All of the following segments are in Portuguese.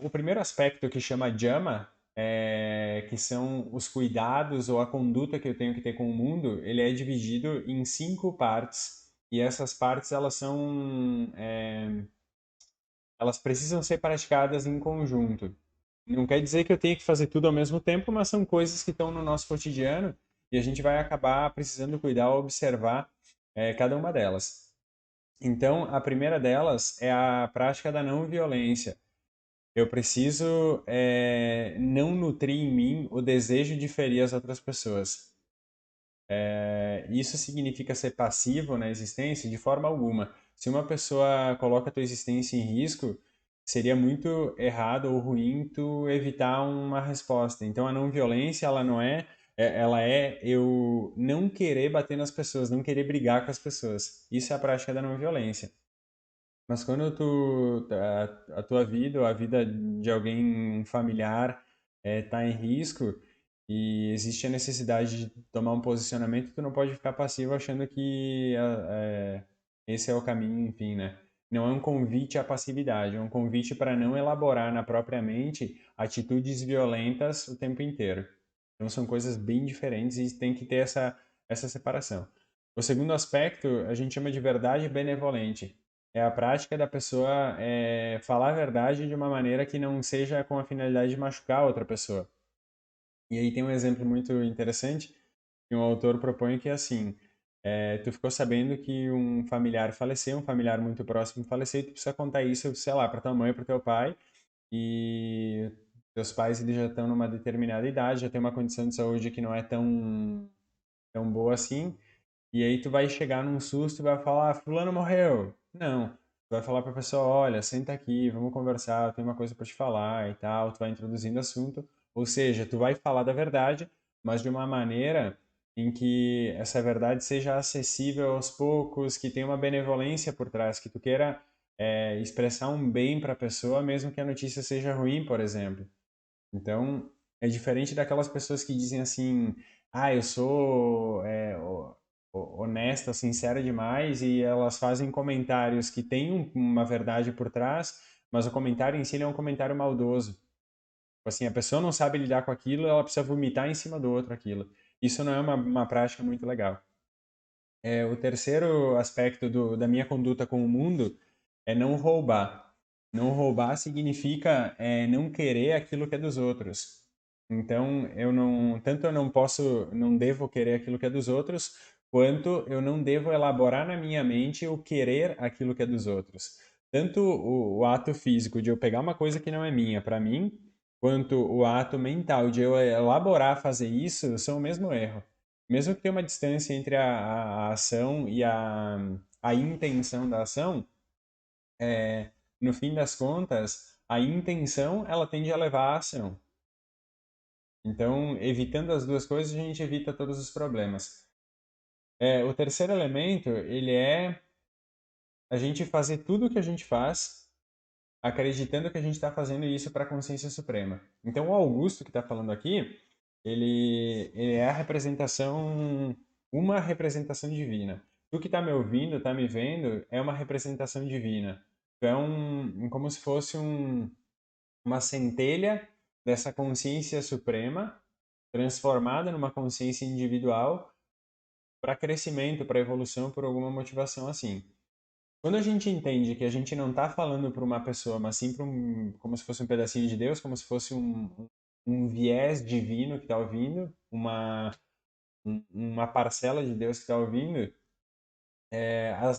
O primeiro aspecto que chama Jama, que são os cuidados ou a conduta que eu tenho que ter com o mundo, ele é dividido em 5 partes. E essas partes, elas precisam ser praticadas em conjunto. Não quer dizer que eu tenha que fazer tudo ao mesmo tempo, mas são coisas que estão no nosso cotidiano e a gente vai acabar precisando cuidar ou observar cada uma delas. Então, a primeira delas é a prática da não violência. Eu preciso não nutrir em mim o desejo de ferir as outras pessoas. Isso significa ser passivo na existência? De forma alguma. Se uma pessoa coloca a tua existência em risco, seria muito errado ou ruim tu evitar uma resposta. Então, a não violência, ela é eu não querer bater nas pessoas, não querer brigar com as pessoas. Isso é a prática da não violência. Mas quando a tua vida ou a vida de alguém, um familiar, está em risco e existe a necessidade de tomar um posicionamento, tu não pode ficar passivo achando que esse é o caminho, enfim, né? Não é um convite à passividade, é um convite para não elaborar na própria mente atitudes violentas o tempo inteiro. Então são coisas bem diferentes e tem que ter essa separação. O segundo aspecto a gente chama de verdade benevolente. É a prática da pessoa falar a verdade de uma maneira que não seja com a finalidade de machucar a outra pessoa. E aí tem um exemplo muito interessante que um autor propõe que é assim, tu ficou sabendo que um familiar faleceu, um familiar muito próximo faleceu, e tu precisa contar isso, sei lá, para tua mãe, para teu pai, e teus pais eles já estão numa determinada idade, já tem uma condição de saúde que não é tão boa assim, e aí tu vai chegar num susto e vai falar, fulano morreu. Não. Tu vai falar pra pessoa, olha, senta aqui, vamos conversar, eu tenho uma coisa para te falar e tal. Tu vai introduzindo o assunto. Ou seja, tu vai falar da verdade, mas de uma maneira em que essa verdade seja acessível aos poucos, que tenha uma benevolência por trás, que tu queira expressar um bem para a pessoa, mesmo que a notícia seja ruim, por exemplo. Então, é diferente daquelas pessoas que dizem assim, eu sou honesta, sincera demais, e elas fazem comentários que têm uma verdade por trás, mas o comentário em si ele é um comentário maldoso. Tipo assim, a pessoa não sabe lidar com aquilo, ela precisa vomitar em cima do outro aquilo. Isso não é uma prática muito legal. O terceiro aspecto da minha conduta com o mundo é não roubar. Não roubar significa não querer aquilo que é dos outros. Então, tanto eu não posso, não devo querer aquilo que é dos outros, quanto eu não devo elaborar na minha mente o querer aquilo que é dos outros. Tanto o ato físico de eu pegar uma coisa que não é minha para mim, quanto o ato mental de eu elaborar fazer isso, são o mesmo erro. Mesmo que tenha uma distância entre a ação e a intenção da ação, no fim das contas, a intenção ela tende a levar à ação. Então, evitando as duas coisas, a gente evita todos os problemas. O terceiro elemento, ele é a gente fazer tudo o que a gente faz, acreditando que a gente está fazendo isso para a consciência suprema. Então, o Augusto que está falando aqui, ele é a representação, uma representação divina. Tu que está me ouvindo, está me vendo, é uma representação divina. Tu é como se fosse uma centelha dessa consciência suprema transformada numa consciência individual para crescimento, para evolução, por alguma motivação assim. Quando a gente entende que a gente não está falando para uma pessoa, mas sim como se fosse um pedacinho de Deus, como se fosse um viés divino que está ouvindo, uma parcela de Deus que está ouvindo,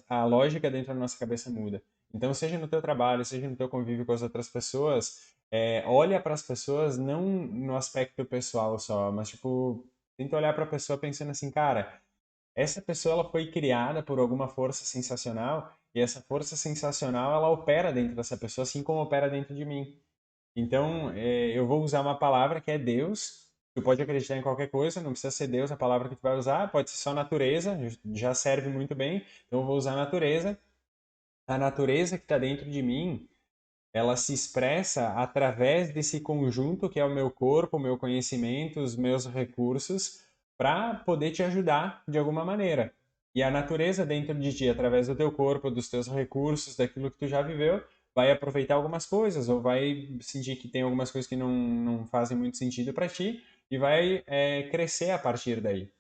a lógica dentro da nossa cabeça muda. Então, seja no teu trabalho, seja no teu convívio com as outras pessoas, olha para as pessoas não no aspecto pessoal só, mas tipo, tenta olhar para a pessoa pensando assim, cara, essa pessoa ela foi criada por alguma força sensacional e essa força sensacional ela opera dentro dessa pessoa assim como opera dentro de mim. Então, eu vou usar uma palavra que é Deus. Tu pode acreditar em qualquer coisa, não precisa ser Deus a palavra que tu vai usar, pode ser só natureza, já serve muito bem. Então, eu vou usar natureza. A natureza que está dentro de mim, ela se expressa através desse conjunto que é o meu corpo, o meu conhecimento, os meus recursos, para poder te ajudar de alguma maneira. E a natureza dentro de ti, através do teu corpo, dos teus recursos, daquilo que tu já viveu, vai aproveitar algumas coisas ou vai sentir que tem algumas coisas que não fazem muito sentido para ti e vai crescer a partir daí.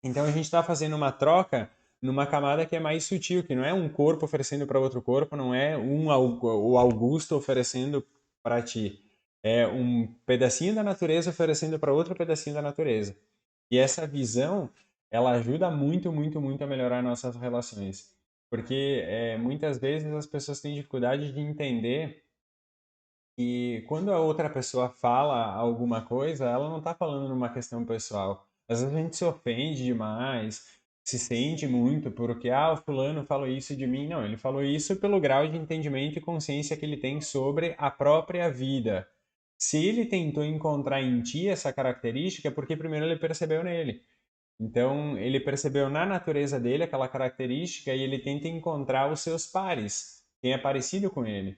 Então a gente está fazendo uma troca numa camada que é mais sutil, que não é um corpo oferecendo para outro corpo, não é o Augusto oferecendo para ti. É um pedacinho da natureza oferecendo para outro pedacinho da natureza. E essa visão, ela ajuda muito, muito, muito a melhorar nossas relações. Porque muitas vezes as pessoas têm dificuldade de entender que quando a outra pessoa fala alguma coisa, ela não está falando numa questão pessoal. Às vezes a gente se ofende demais, se sente muito porque, o fulano falou isso de mim. Não, ele falou isso pelo grau de entendimento e consciência que ele tem sobre a própria vida. Se ele tentou encontrar em ti essa característica, é porque primeiro ele percebeu nele. Então, ele percebeu na natureza dele aquela característica e ele tenta encontrar os seus pares, quem é parecido com ele.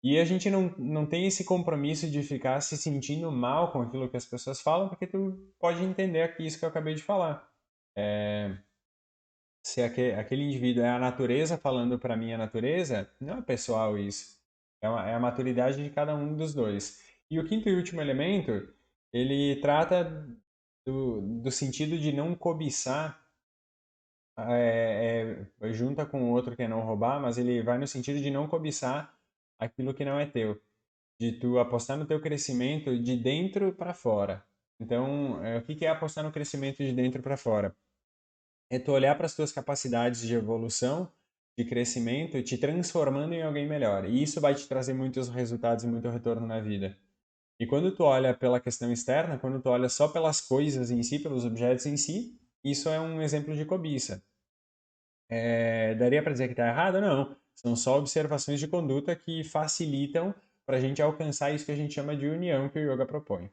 E a gente não tem esse compromisso de ficar se sentindo mal com aquilo que as pessoas falam, porque tu pode entender aqui isso que eu acabei de falar. Se aquele indivíduo é a natureza falando para mim a natureza, não é pessoal isso. É a maturidade de cada um dos dois. E o quinto e último elemento, ele trata do sentido de não cobiçar, junta com o outro que é não roubar, mas ele vai no sentido de não cobiçar aquilo que não é teu, de tu apostar no teu crescimento de dentro para fora. Então, o que que é apostar no crescimento de dentro para fora? É tu olhar para as tuas capacidades de evolução, de crescimento, te transformando em alguém melhor. E isso vai te trazer muitos resultados e muito retorno na vida. E quando tu olha pela questão externa, quando tu olha só pelas coisas em si, pelos objetos em si, isso é um exemplo de cobiça. Daria para dizer que está errado? Não. São só observações de conduta que facilitam para a gente alcançar isso que a gente chama de união que o yoga propõe.